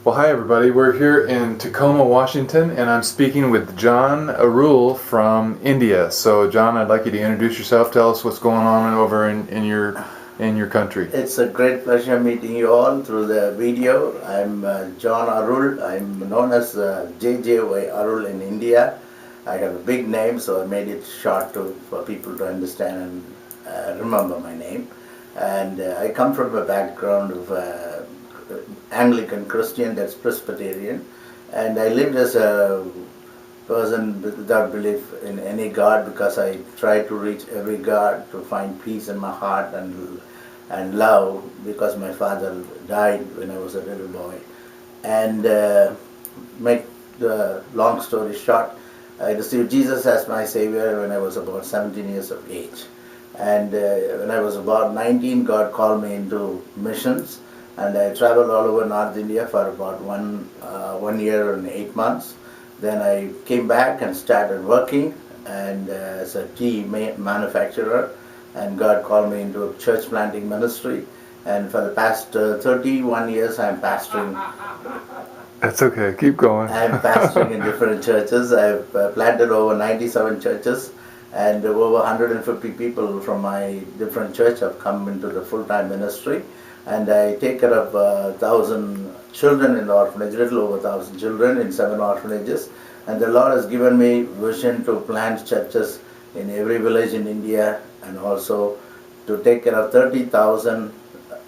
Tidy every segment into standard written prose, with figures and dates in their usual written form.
Well, hi everybody. We're here in Tacoma, Washington, and I'm speaking with John Arul from India. So, John, I'd like you to introduce yourself. Tell us what's going on over in your country. It's a great pleasure meeting you all through the video. I'm John Arul. I'm known as JJY Arul in India. I have a big name, so I made it short for people to understand and remember my name. And I come from a background of Anglican Christian, that's Presbyterian, and I lived as a person without belief in any God, because I tried to reach every God to find peace in my heart and love, because my father died when I was a little boy. And make the long story short, I received Jesus as my Savior when I was about 17 years of age. And when I was about 19, God called me into missions, and I traveled all over North India for about one year and 8 months. Then I came back and started working and as a tea manufacturer, and God called me into a church planting ministry. And for the past 31 years, I'm pastoring. That's okay. Keep going. I'm pastoring in different churches. I've planted over 97 churches, and over 150 people from my different church have come into the full-time ministry. And I take care of 1,000 children in the orphanage, little over 1,000 children in 7 orphanages. And the Lord has given me vision to plant churches in every village in India, and also to take care of 30,000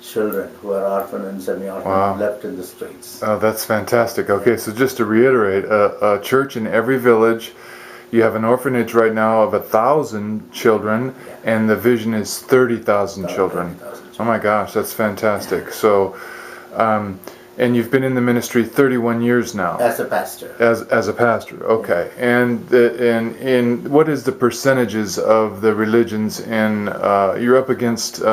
children who are orphan and semi-orphan left in the streets. Oh, that's fantastic. Okay, so just to reiterate, a church in every village. You have an orphanage right now of 1,000 children, and the vision is 30,000 children. Oh my gosh, that's fantastic. So, and you've been in the ministry 31 years now. As a pastor. As a pastor, okay. And what is the percentages of the religions in, you're up against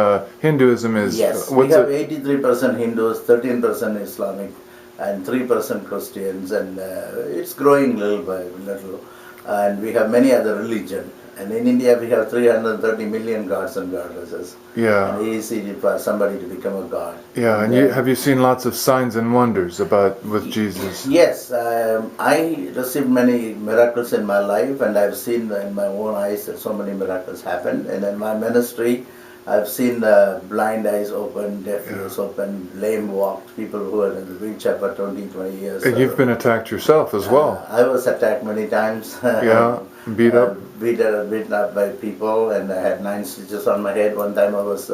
Hinduism is... Yes, we have 83% Hindus, 13% Islamic, and 3% Christians, and it's growing little by little. And we have many other religions. And in India, we have 330 million gods and goddesses. Yeah. And it's easy for somebody to become a god. Yeah, and have you seen lots of signs and wonders with Jesus? Yes, I received many miracles in my life, and I've seen in my own eyes that so many miracles happen. And in my ministry, I've seen blind eyes open, deaf ears open, lame walked, people who are in the wheelchair for 20 years. And you've been attacked yourself as well. I was attacked many times. Yeah, beat up? Beaten up by people, and I had 9 stitches on my head. One time I was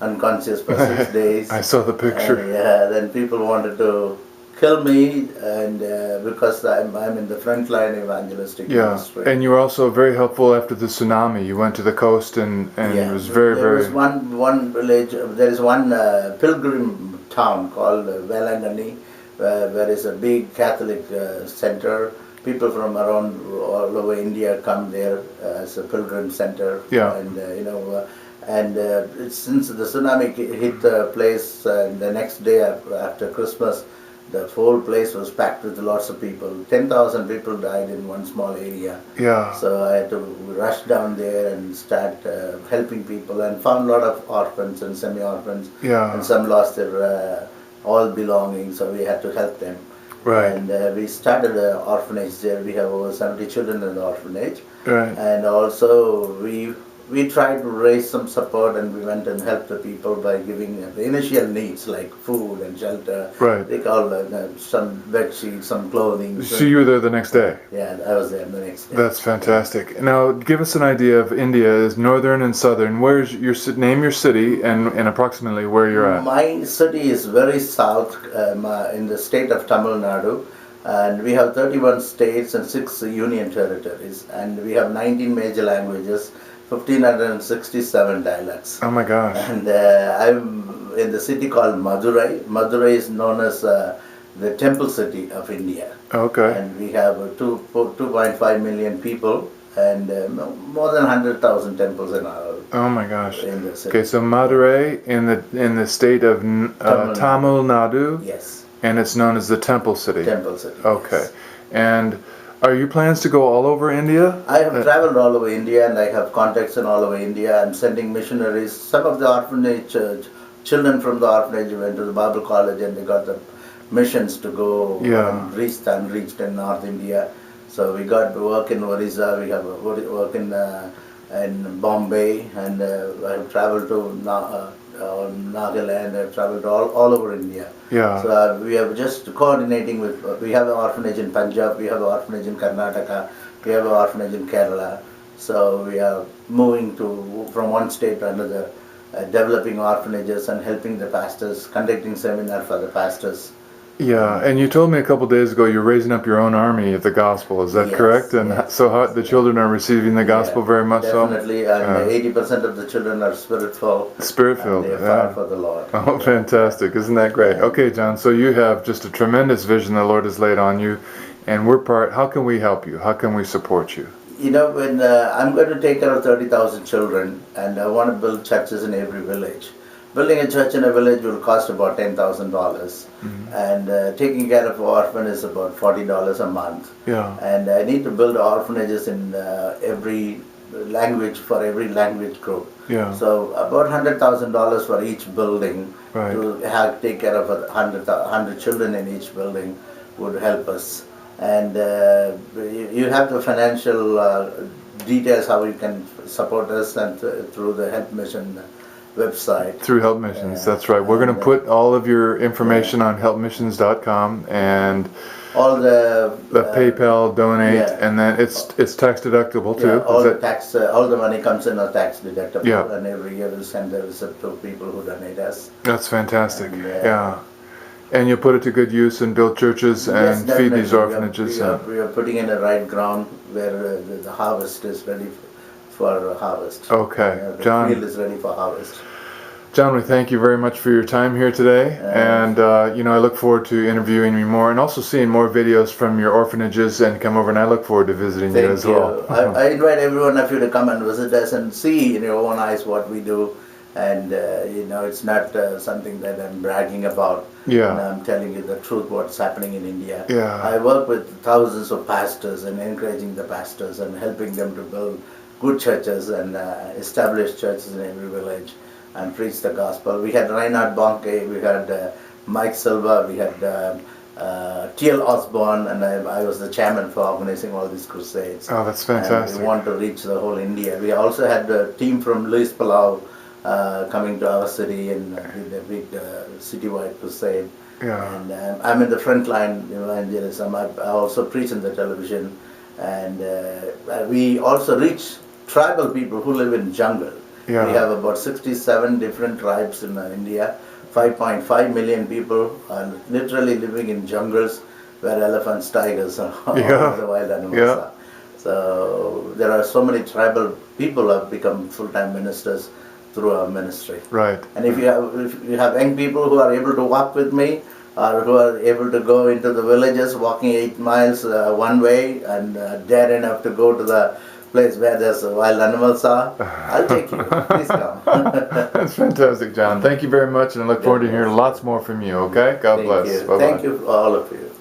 unconscious for 6 days. I saw the picture. And, then people wanted to kill me, and because I'm in the frontline evangelistic ministry. And you were also very helpful after the tsunami. You went to the coast, and it was very. There was one village. There is one pilgrim town called Velangani, where is a big Catholic center. People from around all over India come there as a pilgrim center. Yeah. And since the tsunami hit the place, the next day after Christmas, the whole place was packed with lots of people. 10,000 people died in one small area. Yeah. So I had to rush down there and start helping people, and found a lot of orphans and semi-orphans. Yeah. And some lost their all belongings, so we had to help them. Right. And we started an orphanage there. We have over 70 children in the orphanage. Right. And also we tried to raise some support, and we went and helped the people by giving the initial needs like food and shelter. Right. They called some bed sheets, some clothing. So you were there the next day? Yeah, I was there the next day. That's fantastic. Now, give us an idea of India as northern and southern. Where's name your city and approximately where you're at? My city is very south in the state of Tamil Nadu. And we have 31 states and 6 union territories. And we have 19 major languages, 1,567 dialects. Oh my gosh. And I'm in the city called Madurai. Madurai is known as the temple city of India. Okay. And we have 2.5 million people, and more than 100,000 temples in our. Oh my gosh. In the city. Okay, so Madurai in the state of Tamil Nadu. Yes. And it's known as the Temple City. Temple City. Okay. Yes. And are your plans to go all over India? I have traveled all over India, and I have contacts in all over India. I'm sending missionaries. Some of the orphanage children from the orphanage went to the Bible college, and they got the missions to go Yeah. and reach the unreached in North India. So we got to work in Orissa, we have work in Bombay, and I have traveled to Nagaland, I've traveled all over India. Yeah. So we are just coordinating with, we have an orphanage in Punjab, we have an orphanage in Karnataka, we have an orphanage in Kerala. So we are moving from one state to another, developing orphanages and helping the pastors, conducting seminars for the pastors. Yeah, and you told me a couple days ago you're raising up your own army of the gospel. Is that Yes, correct? And yes. so how, the children are receiving the gospel very much Definitely, so? and 80% of the children are spirit-filled. Spirit-filled, And they yeah. fire for the Lord. Oh, fantastic. Isn't that great? Okay, John, so you have just a tremendous vision the Lord has laid on you, and how can we help you? How can we support you? You know, when I'm going to take care of 30,000 children, and I want to build churches in every village. Building a church in a village will cost about $10,000, and taking care of an orphan is about $40 a month. Yeah. And I need to build orphanages in every language, for every language group. Yeah. So about $100,000 for each building, Right. to take care of 100 children in each building would help us. And you have the financial details how you can support us, and through the Help Mission website. Through Help Missions, that's right. We're going to put all of your information on helpmissions.com, and all the PayPal, donate, yeah. and then it's tax deductible too. Yeah, all Is that- all the money comes in as tax deductible, Yeah. and every year we send the receipt to people who donate us. That's fantastic. And, yeah. And you'll put it to good use and build churches and Yes, feed these definitely. orphanages. We are putting in the right ground where the harvest is ready for harvest. Okay, The John. field is ready for harvest. John, we thank you very much for your time here today, and I look forward to interviewing you more and also seeing more videos from your orphanages and come over, and I look forward to visiting you as well. I invite every one of you to come and visit us and see in your own eyes what we do, and it's not something that I'm bragging about. Yeah. And I'm telling you the truth, what's happening in India. Yeah. I work with thousands of pastors and encouraging the pastors and helping them to build good churches and establish churches in every village and preach the gospel. We had Reinhard Bonnke, we had Mike Silva, we had T.L. Osborne, and I was the chairman for organizing all these crusades. Oh, that's And fantastic. we want to reach the whole India. We also had a team from Luis Palau coming to our city and did a big citywide crusade. Yeah. And I'm in the front line evangelism. I also preach in the television, and we also reach tribal people who live in jungle. Yeah. We have about 67 different tribes in India. 5.5 million people are literally living in jungles where elephants, tigers, and all Yeah. the wild animals Yeah. are. So there are so many tribal people who have become full-time ministers through our ministry. Right. And if you have young people who are able to walk with me, or who are able to go into the villages walking 8 miles one way, and dare enough to go to the place where there's wild animals are, I'll take you. Please come. That's fantastic, John. Thank you very much, and I look forward to hearing lots more from you, okay? God bless. Thank you. Bye-bye. Thank you, all of you.